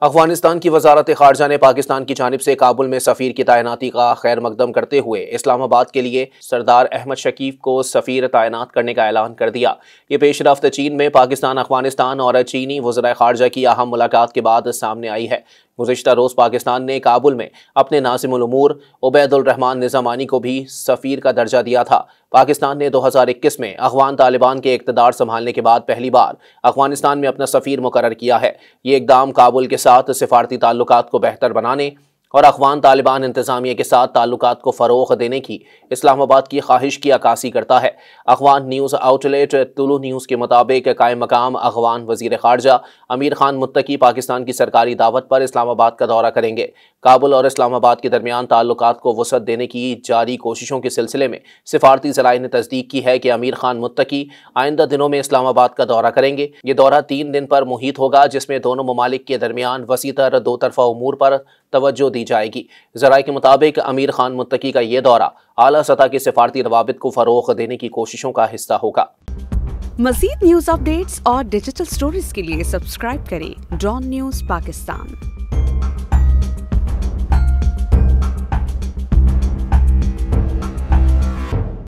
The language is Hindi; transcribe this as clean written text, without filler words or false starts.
अफगानिस्तान की वजारत खारजा ने पाकिस्तान की जानिब से काबुल में सफ़ीर की तैनाती का खैर मकदम करते हुए इस्लामाबाद के लिए सरदार अहमद शकीफ को सफ़ीर तैनात करने का ऐलान कर दिया। ये पेशरफ्त चीन में पाकिस्तान, अफगानिस्तान और चीनी वज़राए खारजा की अहम मुलाकात के बाद सामने आई है। गुज़िश्ता रोज़ पाकिस्तान ने काबुल में अपने नाज़िमुल उमूर उबैदुल रहमान निज़ामानी को भी सफ़ीर का दर्जा दिया था। पाकिस्तान ने 2021 में अफ़गान तालिबान के इक़्तिदार संभालने के बाद पहली बार अफ़गानिस्तान में अपना सफ़ीर मुकर्रर किया है। ये इक़दाम काबुल के साथ सिफारती ताल्लुकात को बेहतर बनाने और अफ़गान तालिबान इंतज़ामिया के साथ ताल्लुकात को फ़रोग़ देने की इस्लामाबाद की ख्वाहिश की अक्कासी करता है। Afghan news outlet Tulu news के मुताबिक कायम मकाम अफ़गान वज़ीर ख़ारजा अमीर खान मुत्तकी पाकिस्तान की सरकारी दावत पर इस्लामाबाद का दौरा करेंगे। काबुल और इस्लामाबाद के दरमियान ताल्लुकात को वसअत देने की जारी कोशिशों के सिलसिले में सिफारती ज़राए ने तस्दीक की है कि अमीर खान मुत्तकी आइंदा दिनों में इस्लामाबाद का दौरा करेंगे। ये दौरा 3 दिन पर मुहित होगा, जिसमें दोनों ममालिक के दरमियान वसीतर दो तरफ़ा उमूर पर तवज्जो दी जाएगी। ज़राए के मुताबिक अमीर खान मुत्तकी का ये दौरा आला सतह के सिफारती रवाबित को फ़रोग़ देने की कोशिशों का हिस्सा होगा। मज़ीद न्यूज़ अपडेट्स और डिजिटल स्टोरीज के लिए सब्सक्राइब करें डॉन न्यूज़ पाकिस्तान।